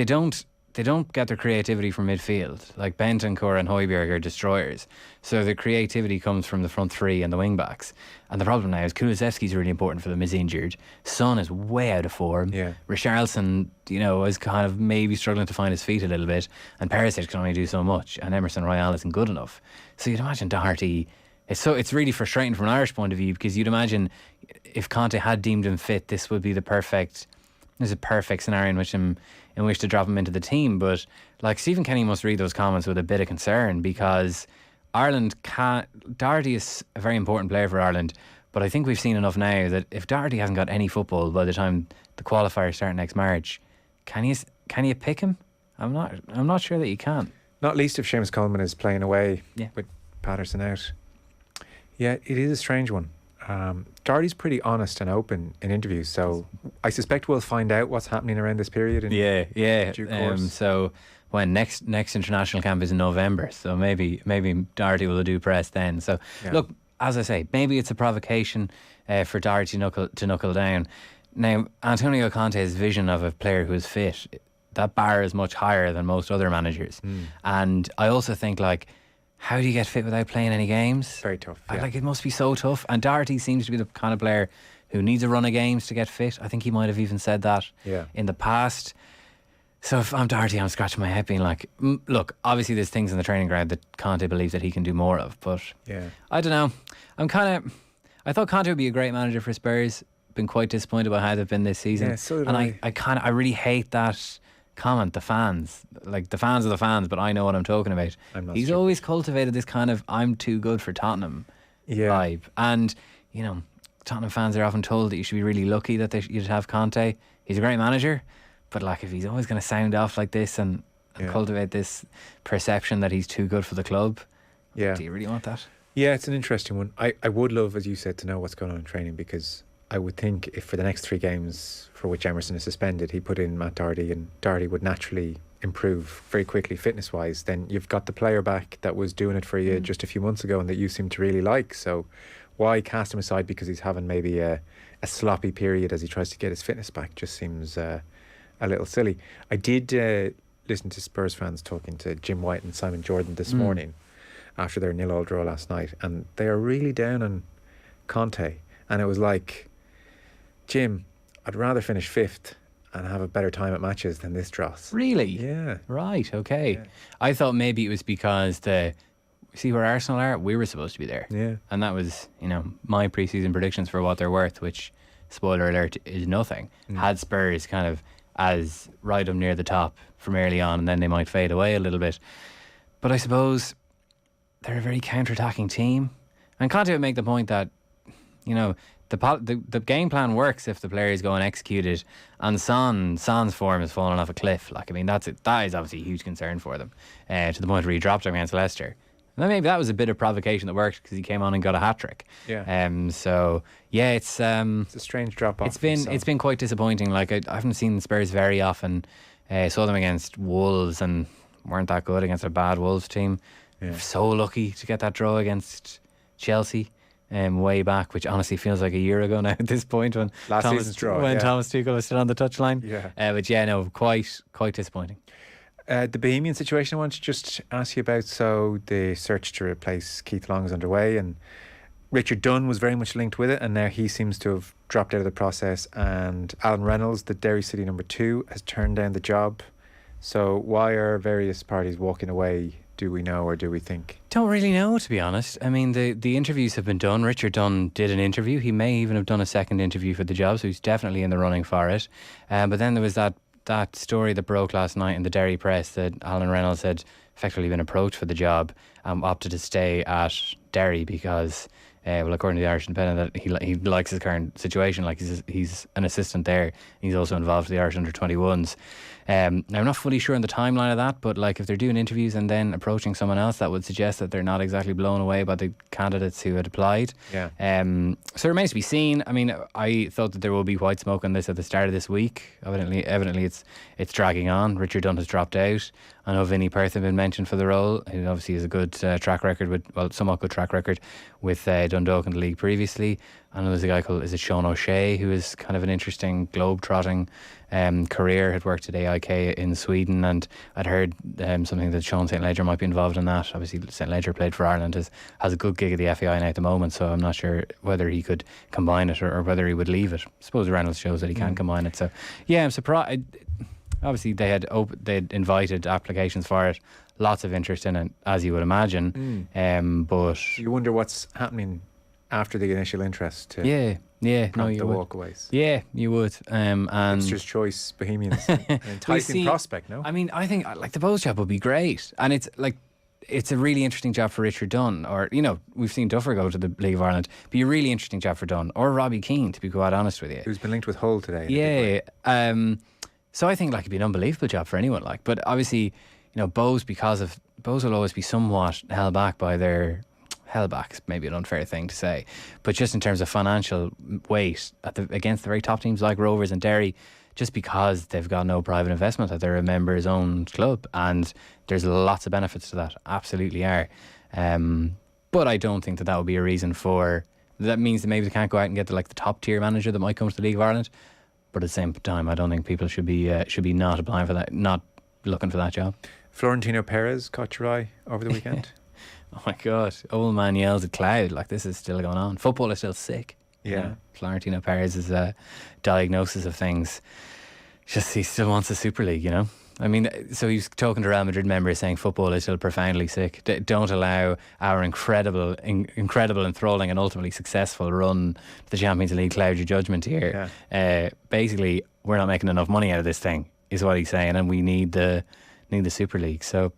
don't get their creativity from midfield. Like Bentancur and Højbjerg are destroyers, so the creativity comes from the front three and the wing backs. And the problem now is Kulusevski's really important for them, is injured. Son is way out of form. Richarlison, you know, is kind of maybe struggling to find his feet a little bit, and Perisic can only do so much, and Emerson Royal isn't good enough. So you'd imagine Doherty, it's really frustrating from an Irish point of view, because you'd imagine if Conte had deemed him fit, this would be a perfect scenario in which to drop him into the team. But like, Stephen Kenny must read those comments with a bit of concern, because Doherty is a very important player for Ireland, but I think we've seen enough now that if Doherty hasn't got any football by the time the qualifiers start next March, can you pick him? I'm not sure that you can. Not least if Seamus Coleman is playing away with Patterson out. Yeah, it is a strange one. Doherty's pretty honest and open in interviews, so I suspect we'll find out what's happening around this period in due course. So when next international camp is in November, so maybe Doherty will do press then. So look, as I say, maybe it's a provocation for Doherty to knuckle down. Now, Antonio Conte's vision of a player who is fit, that bar is much higher than most other managers. And I also think, like, how do you get fit without playing any games? Very tough. Like, it must be so tough. And Doherty seems to be the kind of player who needs a run of games to get fit. I think he might have even said that in the past. So if I'm Doherty, I'm scratching my head being like, look, obviously there's things in the training ground that Conte believes that he can do more of, but I don't know. I thought Conte would be a great manager for Spurs. Been quite disappointed by how they've been this season. Yeah, so did and I really hate that comment, the fans. Like, the fans are the fans, but I know what I'm talking about. He's always cultivated this kind of I'm too good for Tottenham vibe. And, you know, Tottenham fans are often told that you should be really lucky that you'd have Conte. He's a great manager, but like, if he's always going to sound off like this and cultivate this perception that he's too good for the club, do you really want that? Yeah, it's an interesting one. I would love, as you said, to know what's going on in training, because I would think if for the next 3 games for which Emerson is suspended, he put in Matt Doherty, and Doherty would naturally improve very quickly fitness wise, then you've got the player back that was doing it for you just a few months ago and that you seem to really like. So why cast him aside because he's having maybe a sloppy period as he tries to get his fitness back? Just seems a little silly. I did listen to Spurs fans talking to Jim White and Simon Jordan this morning after their 0-0 draw last night, and they are really down on Conte. And it was like, Jim, I'd rather finish 5th and have a better time at matches than this dross. Really? Yeah. Right, okay. I thought maybe it was because see where Arsenal are? We were supposed to be there. Yeah. And that was, you know, my pre-season predictions for what they're worth, which, spoiler alert, is nothing. Had Spurs kind of as right up near the top from early on, and then they might fade away a little bit. But I suppose they're a very counter-attacking team. And Conte would make the point that, you know, the game plan works if the players go and execute it. And Son's form has fallen off a cliff. Like, I mean, that is obviously a huge concern for them, to the point where he dropped him against Leicester. And then maybe that was a bit of provocation that worked because he came on and got a hat trick. Yeah. So yeah, it's a strange drop off. It's been quite disappointing. Like, I haven't seen Spurs very often. Saw them against Wolves and weren't that good against a bad Wolves team. Yeah. So lucky to get that draw against Chelsea. Way back, which honestly feels like a year ago now at this point, when season's draw, Thomas Tuchel was still on the touchline. Yeah. But yeah, no, quite disappointing. The Bohemian situation I want to just ask you about. So the search to replace Keith Long is underway, and Richard Dunn was very much linked with it, and now he seems to have dropped out of the process, and Alan Reynolds, the Derry City number 2, has turned down the job. So why are various parties walking away? Do we know, or do we think? Don't really know, to be honest. I mean, the interviews have been done. Richard Dunn did an interview. He may even have done a second interview for the job, so he's definitely in the running for it. But then there was that story that broke last night in the Derry press that Alan Reynolds had effectively been approached for the job and opted to stay at Derry because, well, according to the Irish Independent, that he likes his current situation. Like, he's an assistant there. He's also involved with the Irish under-21s. Now, I'm not fully sure on the timeline of that, but like, if they're doing interviews and then approaching someone else, that would suggest that they're not exactly blown away by the candidates who had applied. Yeah. So it remains to be seen. I mean, I thought that there will be white smoke on this at the start of this week. Evidently it's dragging on. Richard Dunn has dropped out. I know Vinnie Perth had been mentioned for the role. He obviously has a good track record somewhat good track record with Dundalk in the league previously. I know there's a guy called, Sean O'Shea, who is kind of an interesting globe-trotting career, had worked at AIK in Sweden, and I'd heard something that Sean St. Ledger might be involved in that. Obviously St. Ledger played for Ireland, has a good gig at the FAI now at the moment, so I'm not sure whether he could combine it or whether he would leave it. I suppose Reynolds shows that he can combine it, so yeah, I'm surprised. Obviously they'd invited applications for it, lots of interest in it, as you would imagine. But you wonder what's happening after the initial interest to prompt the walkaways. Yeah, you would. And Hipster's Choice Bohemians, an enticing prospect, no? I mean, I think like the Bowes job would be great, and it's a really interesting job for Richard Dunn, or, you know, we've seen Duffer go to the League of Ireland. Be a really interesting job for Dunn, or Robbie Keane, to be quite honest with you, who's been linked with Hull today. Yeah. So I think like it'd be an unbelievable job for anyone. Like, but obviously, you know, Bowes will always be somewhat held back by their. Held back is maybe an unfair thing to say, but just in terms of financial weight against the very top teams like Rovers and Derry, just because they've got no private investment, that they're a members-owned club, and there's lots of benefits to that. Absolutely are. But I don't think that would be a reason for. That means that maybe they can't go out and get the top tier manager that might come to the League of Ireland. But at the same time, I don't think people should be not applying for that, not looking for that job. Florentino Perez caught your eye over the weekend. Oh my God, old man yells at cloud. Like, this is still going on. Football is still sick. Yeah. You know? Florentino Perez's diagnosis of things, just he still wants a Super League, you know. I mean, so he's talking to Real Madrid members saying football is still profoundly sick. Don't allow our incredible, enthralling and ultimately successful run to the Champions League cloud your judgment here. Yeah. Basically, we're not making enough money out of this thing, is what he's saying, and we need the Super League. So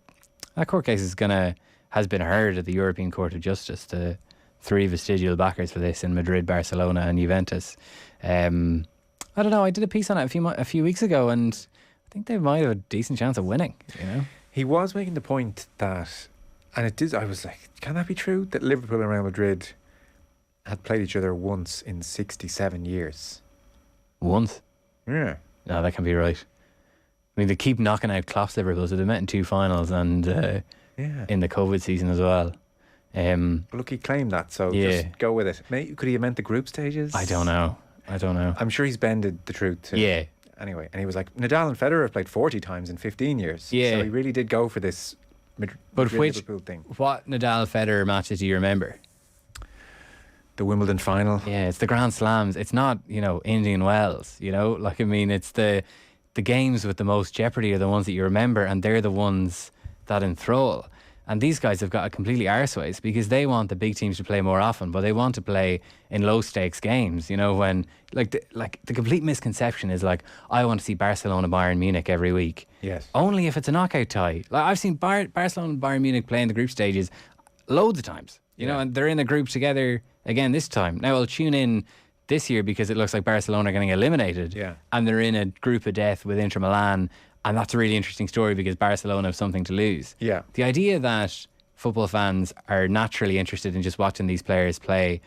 that court case has been heard at the European Court of Justice. The three vestigial backers for this in Madrid, Barcelona and Juventus. I don't know, I did a piece on it a few weeks ago, and I think they might have a decent chance of winning, you know. He was making the point that, and it did, I was like, can that be true? That Liverpool and Real Madrid had played each other once in 67 years. Once? Yeah. No, that can't be right. I mean, they keep knocking out Klopp's Liverpool, so they met in 2 finals, and in the COVID season as well. Look, he claimed that, so just go with it. Could he have meant the group stages? I don't know. I'm sure he's bended the truth too. Yeah. Anyway, and he was like, Nadal and Federer have played 40 times in 15 years. Yeah. So he really did go for this Liverpool thing. What Nadal-Federer matches do you remember? The Wimbledon final. Yeah, it's the Grand Slams. It's not, you know, Indian Wells, you know? Like, I mean, it's the games with the most jeopardy are the ones that you remember, and they're the ones that enthrall. And these guys have got a completely arseways because they want the big teams to play more often, but they want to play in low stakes games, you know, when the complete misconception is like, I want to see Barcelona Bayern Munich every week. Yes. Only if it's a knockout tie. Like, I've seen Barcelona and Bayern Munich play in the group stages loads of times. You know, and they're in a group together again this time. Now I'll tune in this year because it looks like Barcelona are getting eliminated. Yeah. And they're in a group of death with Inter Milan. And that's a really interesting story because Barcelona have something to lose. Yeah. The idea that football fans are naturally interested in just watching these players play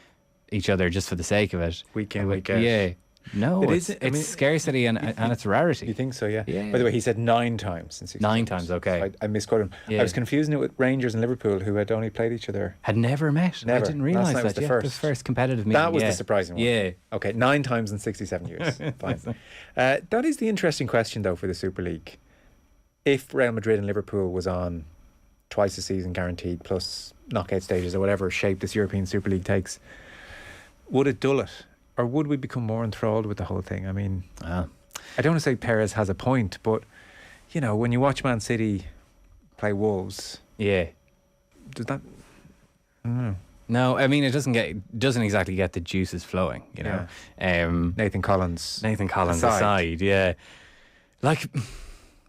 each other just for the sake of it. Week in, week out. Yeah. No, it's I mean, scarcity and it's rarity. You think so, yeah? Yeah. By the way, he said 9 times in 6 9 times, okay. So I misquoted him. Yeah. I was confusing it with Rangers and Liverpool, who had only played each other. Had never met. Never. I didn't realise Last night that. was the Yeah, first. the first competitive meeting. That was yeah. the surprising one. Yeah. Okay, 9 times in 67 years. Fine. That is the interesting question, though, for the Super League. If Real Madrid and Liverpool was on twice a season guaranteed, plus knockout stages or whatever shape this European Super League takes, would it dull it? Or would we become more enthralled with the whole thing? I mean, I don't want to say Perez has a point, but, you know, when you watch Man City play Wolves... Yeah. Does that... I don't know. No, I mean, it doesn't exactly get the juices flowing, you know. Nathan Collins aside, yeah. Like,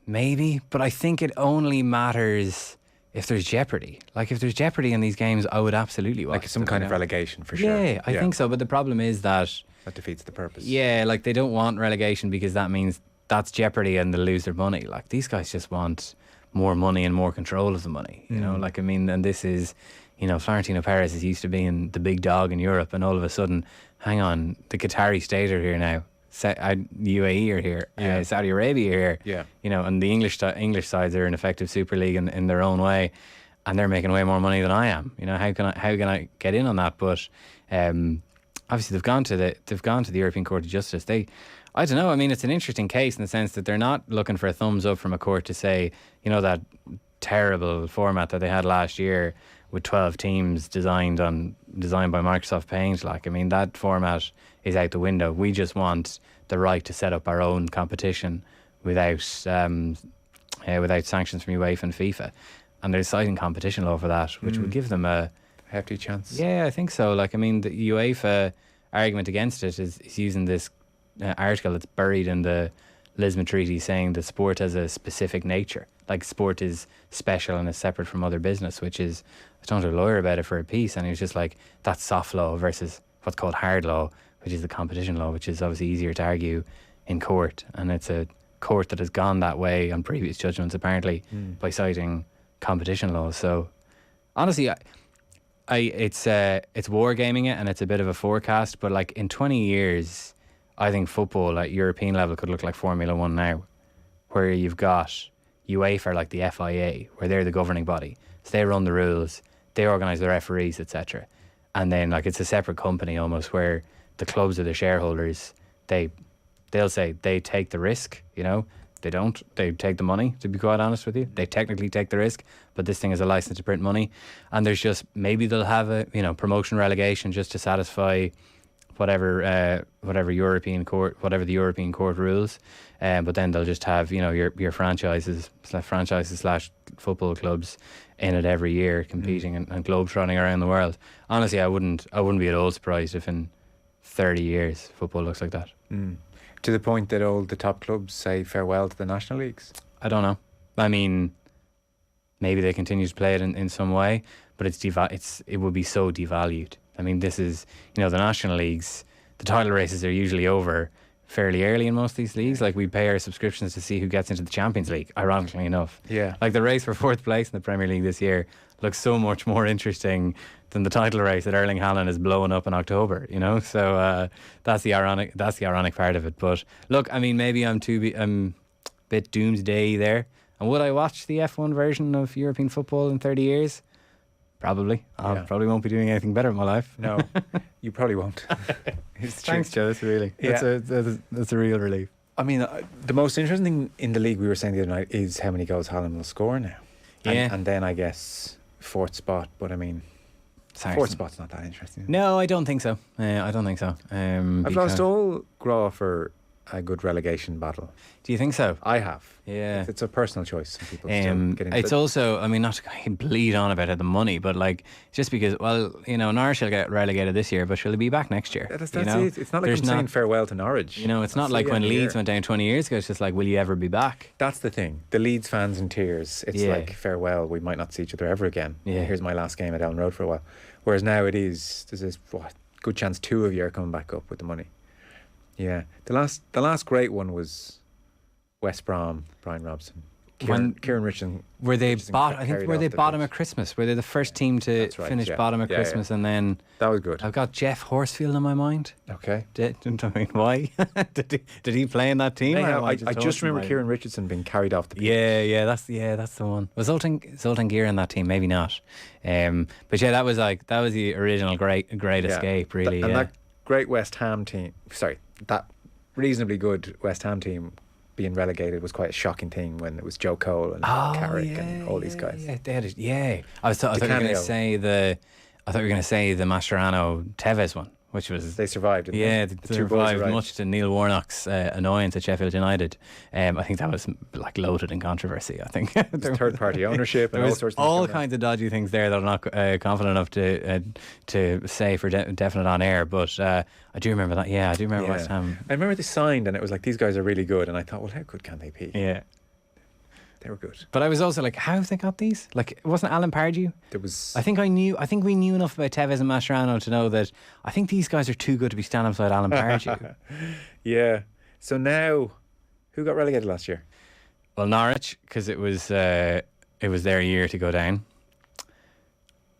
maybe, but I think it only matters if there's jeopardy. Like, if there's jeopardy in these games, I would absolutely watch like some kind of relegation, for sure. Yeah, I think so, but the problem is that... That defeats the purpose. Yeah, like, they don't want relegation because that means that's jeopardy and they'll lose their money. Like, these guys just want more money and more control of the money, you know? Like, I mean, and this is... You know, Florentino Perez is used to being the big dog in Europe, and all of a sudden, hang on, the Qatari state are here now. UAE are here. Saudi Arabia are here. Yeah. You know, and the English sides are an effective Super League in their own way, and they're making way more money than I am. You know, how can I get in on that? But obviously, they've gone to the European Court of Justice. I don't know. I mean, it's an interesting case in the sense that they're not looking for a thumbs up from a court to say, you know, that terrible format that they had last year with 12 teams designed by Microsoft Paint. Like, I mean, that format is out the window. We just want the right to set up our own competition without sanctions from UEFA and FIFA. And they're citing competition law for that, which would give them a hefty chance. Yeah, I think so. Like, I mean, the UEFA argument against it is using this article that's buried in the Lisbon Treaty saying that sport has a specific nature. Like, sport is special and is separate from other business, which is... I talked to a lawyer about it for a piece, and he was just like, that's soft law versus what's called hard law, which is the competition law, which is obviously easier to argue in court. And it's a court that has gone that way on previous judgments, apparently, by citing competition law. So, honestly, it's wargaming it, and it's a bit of a forecast, but like in 20 years, I think football at European level could look like Formula 1 now, where you've got UEFA, like the FIA, where they're the governing body. So they run the rules, they organise the referees, etc. And then, like, it's a separate company almost, where the clubs are the shareholders. They'll say they take the risk, you know. They don't. They take the money, to be quite honest with you. They technically take the risk, but this thing is a license to print money. And there's just, maybe they'll have a, you know, promotion relegation just to satisfy whatever the European court rules. But then they'll just have, you know, your franchises / football clubs in it every year, competing and globe-trotting around the world. Honestly, I wouldn't be at all surprised if in 30 years football looks like that. To the point that all the top clubs say farewell to the national leagues? I don't know. I mean, maybe they continue to play it in some way, but it would be so devalued. I mean, this is, you know, the national leagues, the title races are usually over fairly early in most of these leagues. Like, we pay our subscriptions to see who gets into the Champions League, ironically enough. Yeah. Like, the race for 4th place in the Premier League this year looks so much more interesting than the title race that Erling Haaland is blowing up in October, you know? So that's the ironic part of it. But look, I mean, maybe I'm a bit doomsday there. And would I watch the F1 version of European football in 30 years? Probably. I probably won't be doing anything better in my life. No, you probably won't. Thanks, Joe. That's a real relief. I mean, the most interesting thing in the league, we were saying the other night, is how many goals Haaland will score now. And then I guess 4th spot. But I mean, 4th spot's not that interesting. No, I don't think so. I don't think so. I've lost all graw for a good relegation battle. Do you think so? I have. Yeah. It's a personal choice. Some people still get into it's it. also, I mean, not to bleed on about the money, but like just because, well, you know, Norwich will get relegated this year, but she'll be back next year. That's you know? it. It's not like I'm saying farewell to Norwich. You know, it's not like when Leeds went down 20 years ago. It's just like, will you ever be back? That's the thing. The Leeds fans in tears. It's like farewell. We might not see each other ever again. Yeah. Here's my last game at Ellen Road for a while. Whereas now there's this good chance 2 of you are coming back up with the money. Yeah. The last great one was West Brom, Brian Robson. Kieran Richardson. Were they bottom at Christmas? Were they the first team to finish bottom at Christmas? And then that was good. I've got Jeff Horsfield in my mind. Okay. Don't mean why? did he play in that team? I just remember Kieran Richardson being carried off the pitch. Yeah, that's the one. Was Zoltan Gear in that team? Maybe not. But yeah, that was the original great escape, really. That great West Ham team. Sorry, that reasonably good West Ham team being relegated was quite a shocking thing when it was Joe Cole and Carrick and all these guys. Yeah, they had it. Yeah, I thought you were going to say the Mascherano Tevez one, which was they survived. They survived right. much to Neil Warnock's annoyance at Sheffield United. I think that was like loaded in controversy. I think third party ownership and all sorts of things. All kinds of dodgy things there that I'm not confident enough to say for definite on air. But I do remember that. Yeah, I do remember West Ham. I remember they signed and it was like, these guys are really good, and I thought, well, how good can they be? Yeah. They were good. But I was also like, how have they got these? Like, it wasn't Alan Pardew? I think we knew enough about Tevez and Mascherano to know that I think these guys are too good to be standing beside Alan Pardew. Yeah. So now, who got relegated last year? Well, Norwich, because it was their year to go down.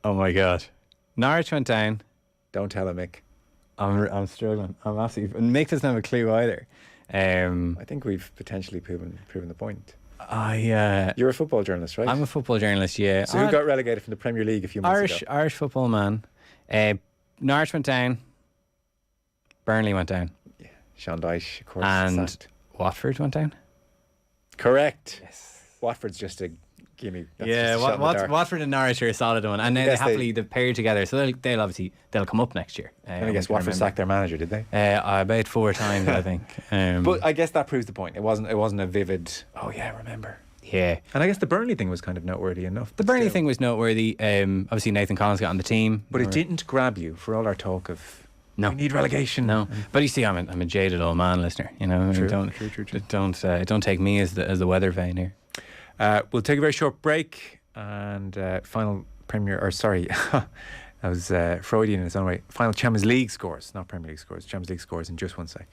Oh my God. Norwich went down. Don't tell him, Mick. I'm struggling. I'm absolutely... Mick doesn't have a clue either. I think we've potentially proven the point. You're a football journalist, right? I'm a football journalist, yeah. So who got relegated from the Premier League a few months ago? Irish football man. Norwich went down. Burnley went down. Yeah, Sean Dyche, of course. And sacked. Watford went down. Correct. Yes. Watford's just a gimme. Watford and Norwich are a solid one, and then they've paired together, so they'll come up next year. I guess Watford sacked their manager, did they? About 4 times, I think. But I guess that proves the point. It wasn't a vivid. Oh yeah, I remember. Yeah, and I guess the Burnley thing was kind of noteworthy enough. The Burnley thing was noteworthy. Obviously, Nathan Collins got on the team, but it didn't grab you for all our talk of. No, we need relegation. No, but you see, I'm a jaded old man, listener. You know, true. Don't take me as the weather vane here. We'll take a very short break and final Premier, or sorry, that was Freudian in its own way. Final Champions League scores, not Premier League scores. Champions League scores in just 1 sec.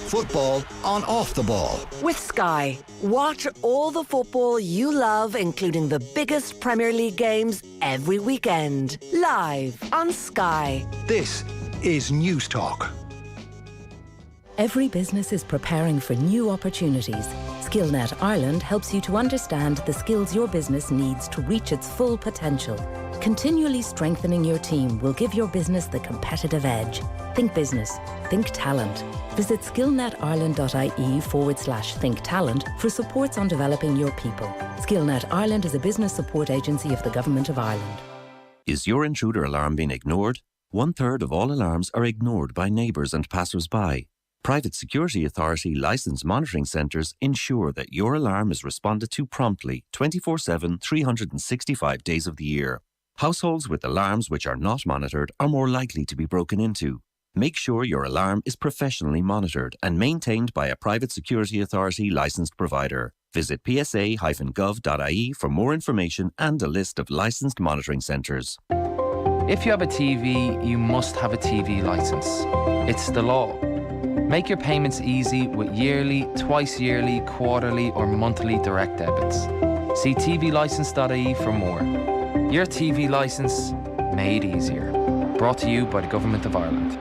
Football on Off the Ball. With Sky, watch all the football you love, including the biggest Premier League games every weekend. Live on Sky. This is News Talk. Every business is preparing for new opportunities. SkillNet Ireland helps you to understand the skills your business needs to reach its full potential. Continually strengthening your team will give your business the competitive edge. Think business. Think talent. Visit skillnetireland.ie/think talent for supports on developing your people. SkillNet Ireland is a business support agency of the Government of Ireland. Is your intruder alarm being ignored? 1/3 of all alarms are ignored by neighbours and passers-by. Private Security Authority licensed monitoring centres ensure that your alarm is responded to promptly 24/7, 365 days of the year. Households with alarms which are not monitored are more likely to be broken into. Make sure your alarm is professionally monitored and maintained by a Private Security Authority licensed provider. Visit psa-gov.ie for more information and a list of licensed monitoring centres. If you have a TV, you must have a TV licence. It's the law. Make your payments easy with yearly, twice yearly, quarterly or monthly direct debits. See tvlicence.ie for more. Your TV licence made easier. Brought to you by the Government of Ireland.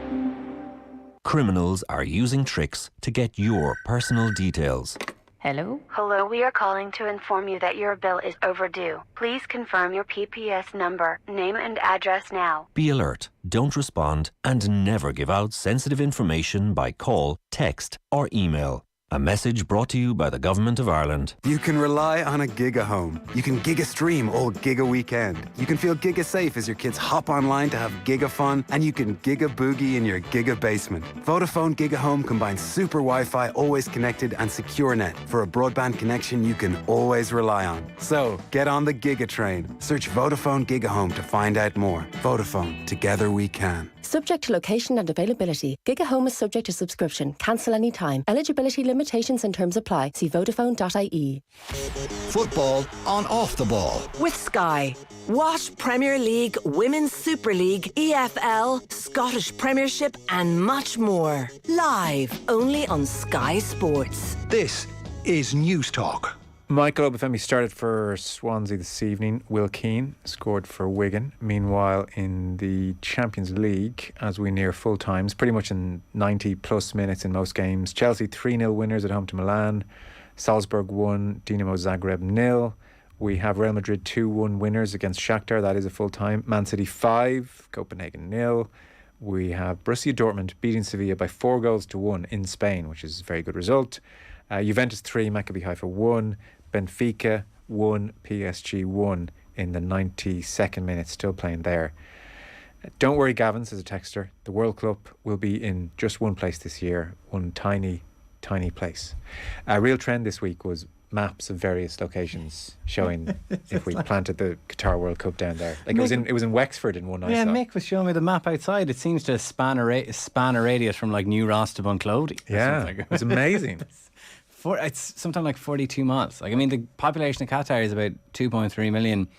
Criminals are using tricks to get your personal details. Hello? Hello, we are calling to inform you that your bill is overdue. Please confirm your PPS number, name and address now. Be alert, don't respond, and never give out sensitive information by call, text, or email. A message brought to you by the Government of Ireland. You can rely on a Giga home. You can Giga stream all Giga weekend. You can feel Giga safe as your kids hop online to have Giga fun, and you can Giga boogie in your Giga basement. Vodafone Giga Home combines super Wi-Fi, always connected, and secure net for a broadband connection you can always rely on. So get on the Giga train. Search Vodafone Giga Home to find out more. Vodafone, together we can. Subject to location and availability. Giga Home is subject to subscription. Cancel any time. Eligibility limitations and terms apply. See Vodafone.ie. Football on Off the Ball. With Sky. Watch Premier League, Women's Super League, EFL, Scottish Premiership and much more. Live only on Sky Sports. This is News Talk. Michael Obafemi started for Swansea this evening. Will Keane scored for Wigan. Meanwhile, in the Champions League, as we near full times, pretty much in 90 plus minutes in most games, Chelsea 3-0 winners at home to Milan. Salzburg 1, Dinamo Zagreb 0. We have Real Madrid 2-1 winners against Shakhtar. That is a full time. Man City 5, Copenhagen 0. We have Borussia Dortmund beating Sevilla by 4-1 in Spain, which is a very good result. Juventus 3, Maccabi Haifa 1. Benfica 1, PSG 1 in the 92nd minute, still playing there. Don't worry, Gavin, says a texter. The World Cup will be in just one place this year, one tiny, tiny place. A real trend this week was maps of various locations showing if we planted the Qatar World Cup down there. Like it was in Wexford in one night. Yeah, Mick was showing me the map outside. It seems to span a radius from like New Ross to Bunclody. Yeah, it was amazing. It's something like 42 miles. Like, I mean, the population of Qatar is about 2.3 million,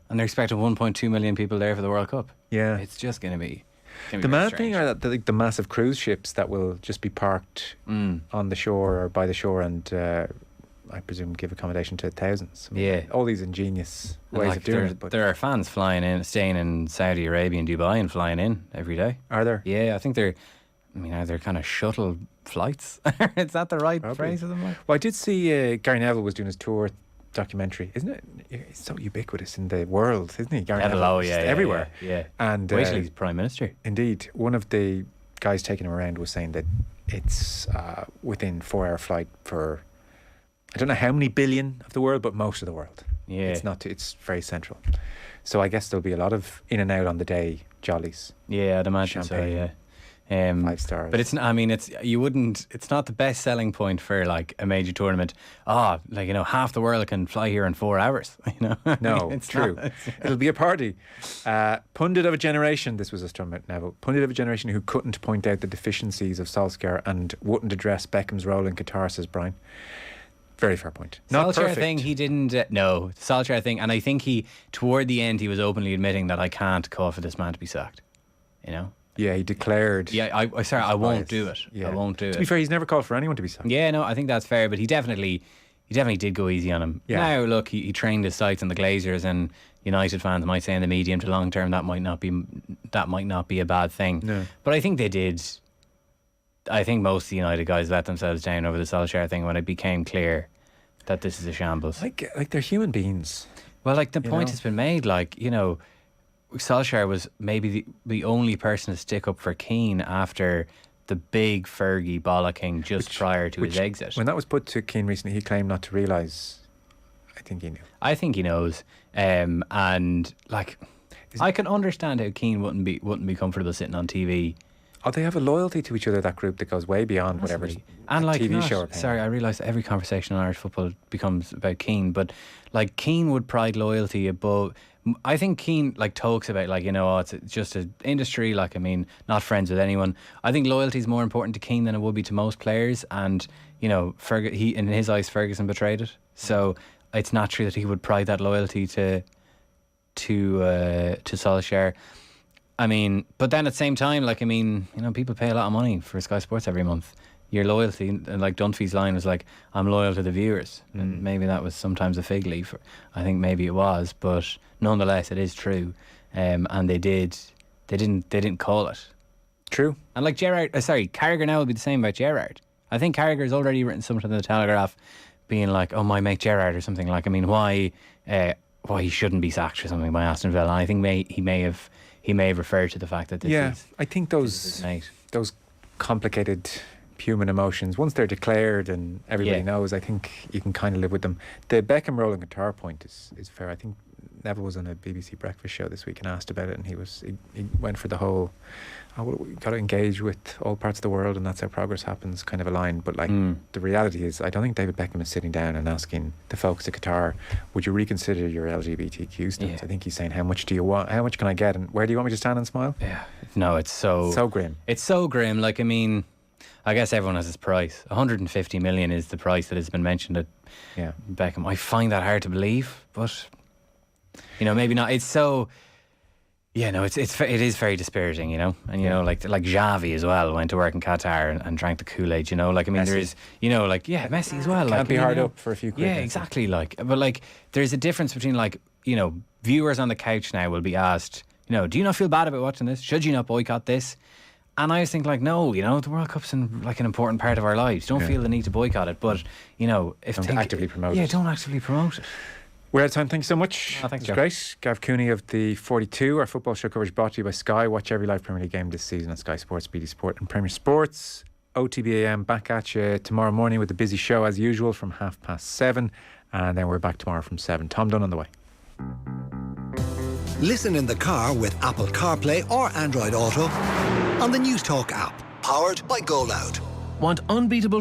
and they're expecting 1.2 million people there for the World Cup. Yeah, it's just going to be. The mad thing are that the massive cruise ships that will just be parked on the shore or by the shore, and I presume give accommodation to thousands. I mean, all these ingenious ways of doing it. But there are fans flying in, staying in Saudi Arabia and Dubai, and flying in every day. Are there? Yeah, I think they're kind of shuttle flights. Is that the right phrase of them? Well, I did see Gary Neville was doing his tour documentary, isn't it? It's so ubiquitous in the world, isn't he? Gary Neville, everywhere. Yeah. And wait till he's Prime Minister. Indeed. One of the guys taking him around was saying that it's within 4-hour flight for I don't know how many billion of the world, but most of the world. Yeah. It's very central. So I guess there'll be a lot of in and out on the day jollies. Yeah, I'd imagine Champagne. so, yeah. 5 stars. But it's not the best selling point for like a major tournament. Half the world can fly here in 4 hours. No, it's true. It'll be a party. Pundit of a generation. This was us talking about Neville. Pundit of a generation who couldn't point out the deficiencies of Solskjaer and wouldn't address Beckham's role in Qatar, says Brian. Very fair point. Not Solskjaer perfect. thing, he didn't. No, Solskjaer thing, and I think toward the end he was openly admitting that I can't call for this man to be sacked. Yeah, he declared. Yeah, I won't do it. Yeah. I won't do it. To be fair, he's never called for anyone to be sacked. Yeah, no, I think that's fair, but he definitely did go easy on him. Yeah. Now, look, he trained his sights on the Glazers, and United fans might say in the medium to long term that might not be a bad thing. No. But I think they did. I think most of the United guys let themselves down over the Solskjaer thing when it became clear that this is a shambles. Like they're human beings. Well, like the point has been made, Solskjaer was maybe the only person to stick up for Keane after the big Fergie bollocking just prior to his exit. When that was put to Keane recently, he claimed not to realise. I think he knew. I think he knows, and I can understand how Keane wouldn't be comfortable sitting on TV. Oh, they have a loyalty to each other, that group, that goes way beyond whatever TV show or sorry, I realise every conversation on Irish football becomes about Keane, but Keane would pride loyalty above. I think Keane talks about it's just an industry. Not friends with anyone. I think loyalty is more important to Keane than it would be to most players, and he in his eyes Ferguson betrayed it. So it's not true that he would pride that loyalty to Solskjaer. But then at the same time, people pay a lot of money for Sky Sports every month. Your loyalty, and Dunphy's line was I'm loyal to the viewers. And maybe that was sometimes a fig leaf. I think maybe it was, but nonetheless, it is true. And they didn't call it. True. And Carragher now will be the same about Gerrard. I think Carragher's already written something in the Telegraph being my mate Gerrard or something why he shouldn't be sacked or something by Aston Villa. And I think he may have referred to the fact that this is. I think those complicated human emotions, once they're declared and everybody Yeah. knows, I think you can kind of live with them. The Beckham rolling guitar point is fair. I think Neville was on a BBC breakfast show this week and asked about it, and he went for the whole, we've got to engage with all parts of the world and that's how progress happens kind of a line. But like the reality is, I don't think David Beckham is sitting down and asking the folks at Qatar, would you reconsider your LGBTQ stance? I think he's saying, how much do you want, how much can I get, and where do you want me to stand and smile? Yeah. No, it's so grim. It's so grim. Like, I mean, I guess everyone has its price. 150 million is the price that has been mentioned at Beckham. I find that hard to believe, but you know, maybe not. It's so, yeah, no, it is very dispiriting, you know. And you know, like Xavi as well went to work in Qatar and drank the Kool-Aid, you know. Like, I mean, Messi. there is, you know, like, yeah, Messi as well. Can't like, be I mean, hard you know, up for a few quid. Yeah, Messi. exactly. Like, but like, there's a difference between, like, you know, viewers on the couch now will be asked, you know, do you not feel bad about watching this? Should you not boycott this? And I just think, like, no, you know, the World Cup's like an important part of our lives. Don't feel the need to boycott it, but you know, Don't actively promote it. Yeah, don't actively promote it. We're out of time. Thank you so much. Oh, thanks, It's Joe. great. Gav Cooney of the 42. Our football show coverage brought to you by Sky. Watch every live Premier League game this season on Sky Sports, BT Sport and Premier Sports. OTB AM back at you tomorrow morning with a busy show as usual from 7:30. And then we're back tomorrow from 7. Tom Dunn on the way. Listen in the car with Apple CarPlay or Android Auto on the News Talk app. Powered by Go Loud. Want unbeatable